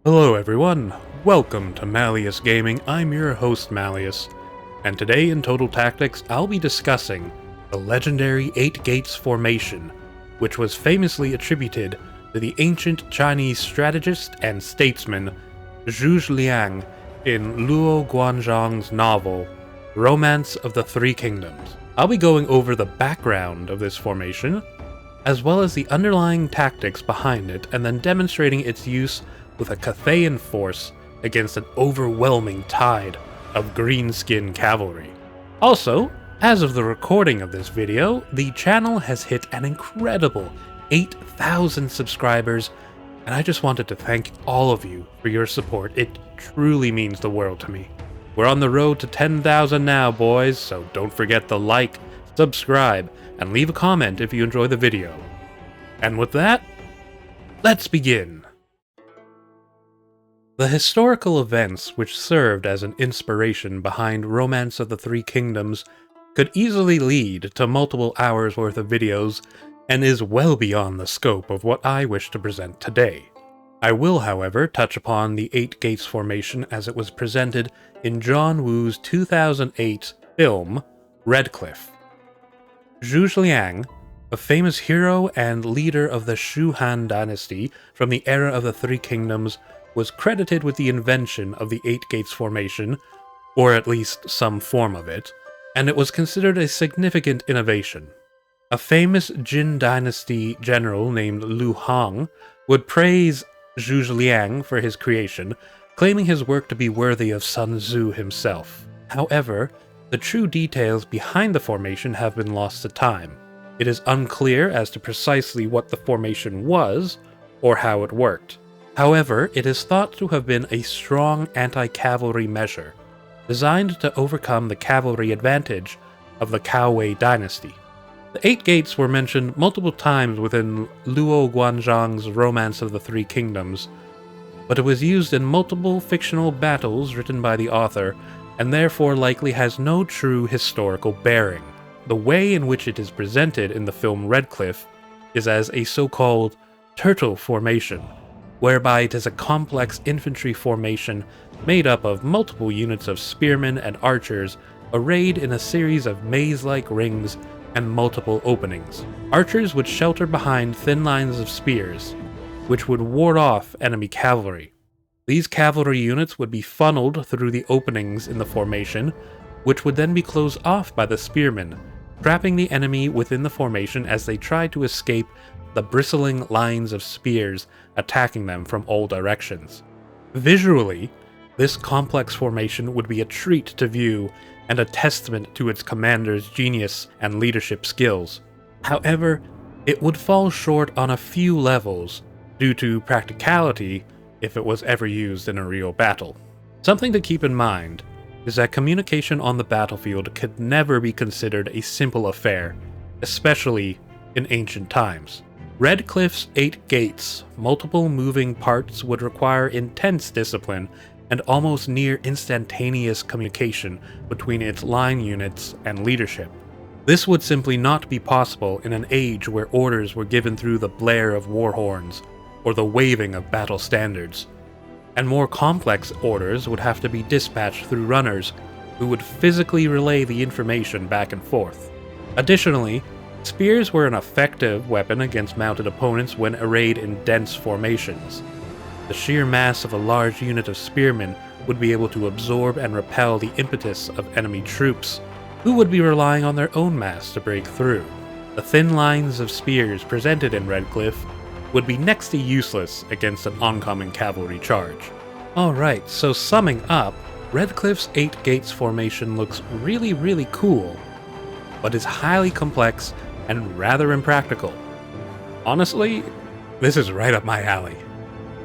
Hello everyone, welcome to Malleus Gaming. I'm your host Malleus, and today in Total Tactics I'll be discussing the legendary 8 Gates formation, which was famously attributed to the ancient Chinese strategist and statesman Zhuge Liang in Luo Guanzhang's novel, Romance of the Three Kingdoms. I'll be going over the background of this formation, as well as the underlying tactics behind it, and then demonstrating its use with a Cathayan force against an overwhelming tide of greenskin cavalry. Also, as of the recording of this video, the channel has hit an incredible 8,000 subscribers, and I just wanted to thank all of you for your support. It truly means the world to me. We're on the road to 10,000 now, boys, so don't forget to like, subscribe, and leave a comment if you enjoy the video. And with that, let's begin. The historical events which served as an inspiration behind Romance of the Three Kingdoms could easily lead to multiple hours worth of videos and is well beyond the scope of what I wish to present today. I will, however, touch upon the 8 Gates formation as it was presented in John Woo's 2008 film, Redcliffe. Zhuge Liang, a famous hero and leader of the Shu Han dynasty from the era of the Three Kingdoms, was credited with the invention of the 8 Gates formation, or at least some form of it, and it was considered a significant innovation. A famous Jin dynasty general named Lu Hong would praise Zhuge Liang for his creation, claiming his work to be worthy of Sun Tzu himself. However, the true details behind the formation have been lost to time. It is unclear as to precisely what the formation was, or how it worked. However, it is thought to have been a strong anti-cavalry measure, designed to overcome the cavalry advantage of the Cao dynasty. The 8 Gates were mentioned multiple times within Luo Guanzhang's Romance of the Three Kingdoms, but it was used in multiple fictional battles written by the author, and therefore likely has no true historical bearing. The way in which it is presented in the film Redcliffe is as a so-called turtle formation, whereby it is a complex infantry formation made up of multiple units of spearmen and archers arrayed in a series of maze-like rings and multiple openings. Archers would shelter behind thin lines of spears, which would ward off enemy cavalry. These cavalry units would be funneled through the openings in the formation, which would then be closed off by the spearmen, trapping the enemy within the formation as they tried to escape the bristling lines of spears attacking them from all directions. Visually, this complex formation would be a treat to view and a testament to its commander's genius and leadership skills. However, it would fall short on a few levels due to practicality if it was ever used in a real battle. Something to keep in mind is that communication on the battlefield could never be considered a simple affair, especially in ancient times. Redcliffe's 8 Gates, multiple moving parts would require intense discipline and almost near instantaneous communication between its line units and leadership. This would simply not be possible in an age where orders were given through the blare of war horns or the waving of battle standards, and more complex orders would have to be dispatched through runners who would physically relay the information back and forth. Additionally, spears were an effective weapon against mounted opponents when arrayed in dense formations. The sheer mass of a large unit of spearmen would be able to absorb and repel the impetus of enemy troops, who would be relying on their own mass to break through. The thin lines of spears presented in Redcliffe would be next to useless against an oncoming cavalry charge. Alright, so summing up, Redcliffe's 8 Gates formation looks really cool, but is highly complex and rather impractical. Honestly, this is right up my alley.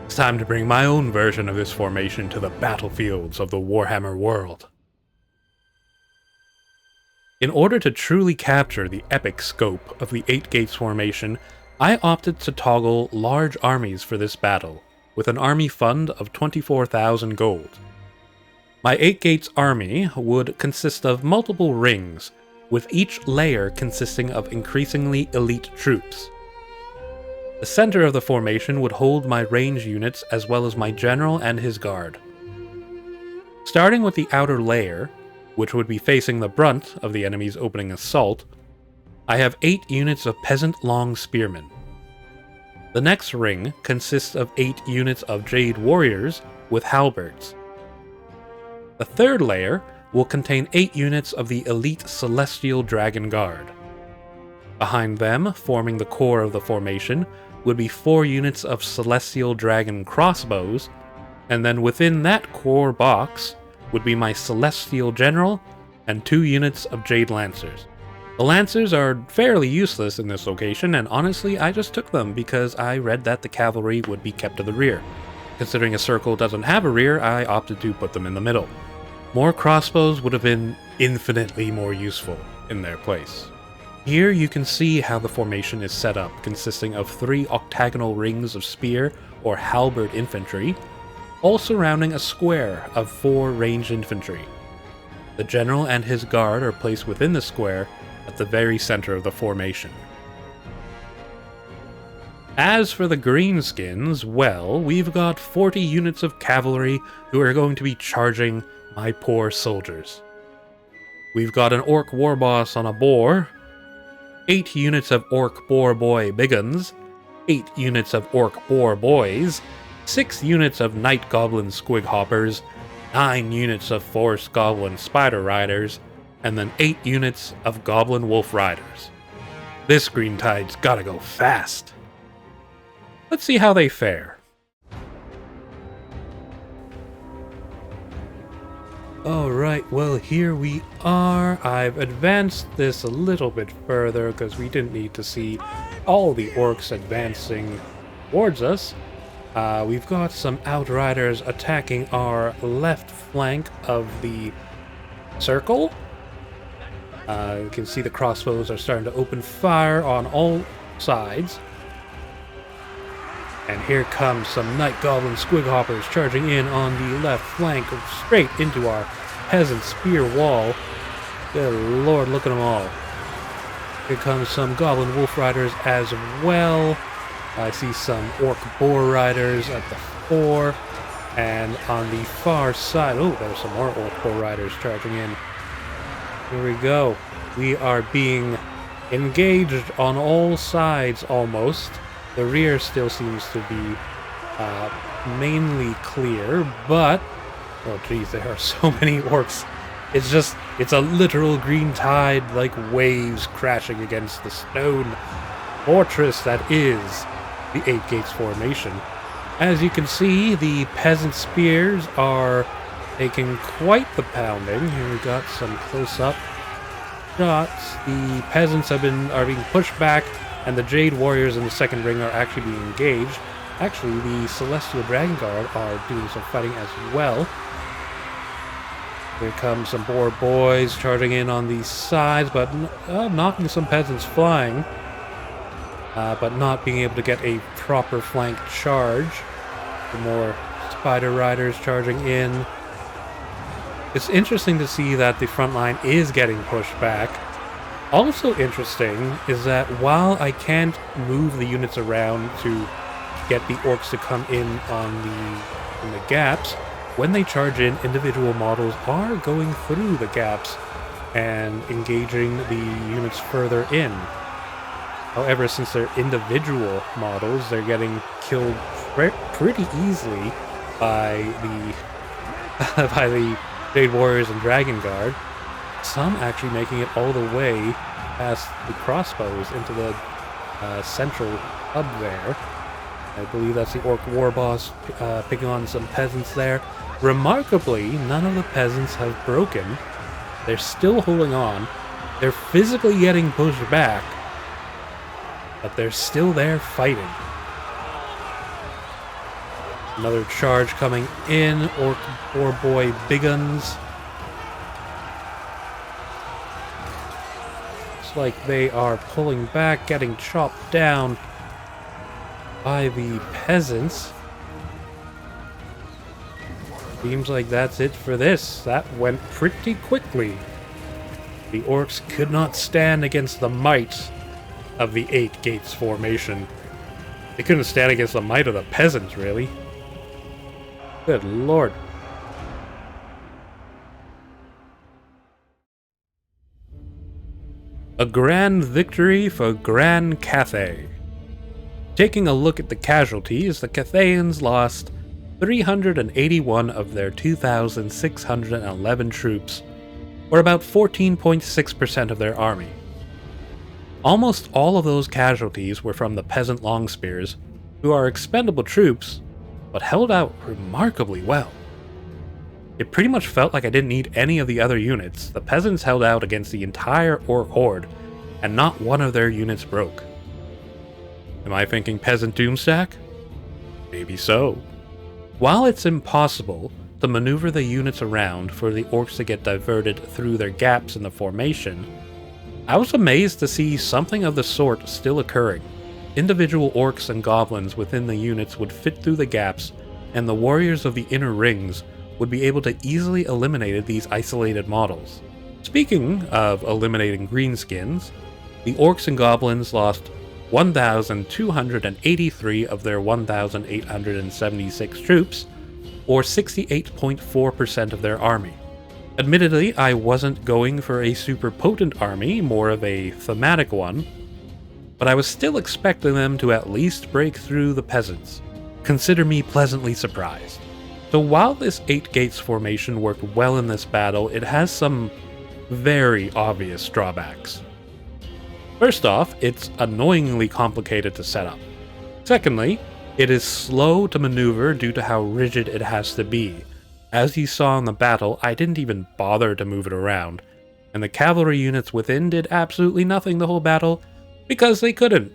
It's time to bring my own version of this formation to the battlefields of the Warhammer world. In order to truly capture the epic scope of the 8 Gates formation, I opted to toggle large armies for this battle, with an army fund of 24,000 gold. My 8 Gates army would consist of multiple rings, with each layer consisting of increasingly elite troops. The center of the formation would hold my range units as well as my general and his guard. Starting with the outer layer, which would be facing the brunt of the enemy's opening assault, I have 8 units of peasant long spearmen. The next ring consists of 8 units of Jade warriors with halberds. The third layer will contain 8 units of the elite Celestial Dragon Guard. Behind them, forming the core of the formation, would be 4 units of Celestial Dragon crossbows, and then within that core box would be my Celestial General and 2 units of Jade Lancers. The Lancers are fairly useless in this location, and honestly I just took them because I read that the cavalry would be kept to the rear. Considering a circle doesn't have a rear, I opted to put them in the middle. More crossbows would have been infinitely more useful in their place. Here you can see how the formation is set up, consisting of 3 octagonal rings of spear or halberd infantry, all surrounding a square of 4 ranged infantry. The general and his guard are placed within the square at the very center of the formation. As for the greenskins, well, we've got 40 units of cavalry who are going to be charging my poor soldiers. We've got an orc warboss on a boar, 8 units of orc boar boy biguns, 8 units of orc boar boys, 6 units of night goblin squig hoppers, 9 units of forest goblin spider riders, and then 8 units of goblin wolf riders. This green tide's gotta go fast. Let's see how they fare. Alright, well here we are. I've advanced this a little bit further because we didn't need to see all the orcs advancing towards us. We've got some outriders attacking our left flank of the circle. You can see the crossbows are starting to open fire on all sides. And here comes some Night Goblin Squig Hoppers charging in on the left flank, straight into our peasant spear wall. Good lord, look at them all. Here comes some Goblin Wolf Riders as well. I see some Orc Boar Riders at the fore. And on the far side, oh, there's some more Orc Boar Riders charging in. Here we go. We are being engaged on all sides almost. The rear still seems to be mainly clear, but... oh geez, there are so many orcs. It's a literal green tide, like waves crashing against the stone fortress that is the 8 Gates formation. As you can see, the peasant spears are taking quite the pounding. Here we got some close-up shots. The peasants are being pushed back, and the Jade Warriors in the second ring are actually being engaged. Actually, the Celestial Dragon Guard are doing some fighting as well. Here comes some Boar Boys charging in on these sides, but knocking some peasants flying. But not being able to get a proper flank charge. Some more Spider Riders charging in. It's interesting to see that the front line is getting pushed back. Also interesting is that while I can't move the units around to get the orcs to come in on the gaps, when they charge in, individual models are going through the gaps and engaging the units further in. However, since they're individual models, they're getting killed pretty easily by the Jade Warriors and Dragon Guard. Some actually making it all the way past the crossbows into the central hub there. I believe that's the Orc Warboss picking on some peasants there. Remarkably, none of the peasants have broken. They're still holding on. They're physically getting pushed back, but they're still there fighting. Another charge coming in. Orc Boar Boy Biguns. Looks like they are pulling back, getting chopped down by the peasants. Seems like that's it for this. That went pretty quickly. The orcs could not stand against the might of the 8 Gates formation. They couldn't stand against the might of the peasants, really. Good lord. A grand victory for Grand Cathay. Taking a look at the casualties, the Cathayans lost 381 of their 2,611 troops, or about 14.6% of their army. Almost all of those casualties were from the peasant longspears, who are expendable troops, but held out remarkably well. It pretty much felt like I didn't need any of the other units. The peasants held out against the entire orc horde, and not one of their units broke. Am I thinking peasant doomstack? Maybe so. While it's impossible to maneuver the units around for the orcs to get diverted through their gaps in the formation, I was amazed to see something of the sort still occurring. Individual orcs and goblins within the units would fit through the gaps, and the warriors of the inner rings would be able to easily eliminate these isolated models. Speaking of eliminating greenskins, the orcs and goblins lost 1,283 of their 1,876 troops, or 68.4% of their army. Admittedly, I wasn't going for a super potent army, more of a thematic one, but I was still expecting them to at least break through the peasants. Consider me pleasantly surprised. So while this 8 gates formation worked well in this battle, it has some very obvious drawbacks. First off, it's annoyingly complicated to set up. Secondly, it is slow to maneuver due to how rigid it has to be. As you saw in the battle, I didn't even bother to move it around, and the cavalry units within did absolutely nothing the whole battle because they couldn't.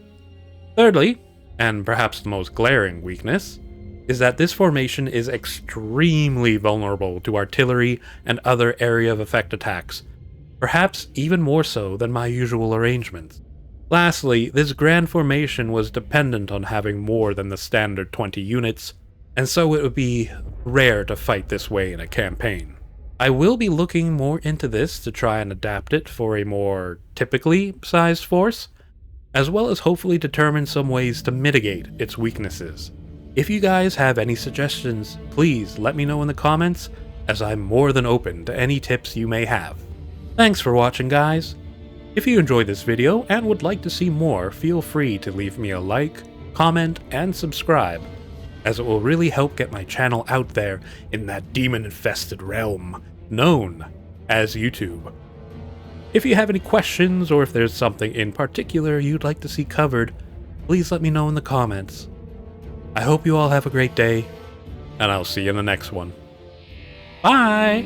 Thirdly, and perhaps the most glaring weakness, is that this formation is extremely vulnerable to artillery and other area of effect attacks, perhaps even more so than my usual arrangements. Lastly, this grand formation was dependent on having more than the standard 20 units, and so it would be rare to fight this way in a campaign. I will be looking more into this to try and adapt it for a more typically sized force, as well as hopefully determine some ways to mitigate its weaknesses. If you guys have any suggestions, please let me know in the comments, as I'm more than open to any tips you may have. Thanks for watching, guys. If you enjoyed this video and would like to see more, feel free to leave me a like, comment, and subscribe, as it will really help get my channel out there in that demon-infested realm known as YouTube. If you have any questions, or if there's something in particular you'd like to see covered, please let me know in the comments. I hope you all have a great day, and I'll see you in the next one. Bye!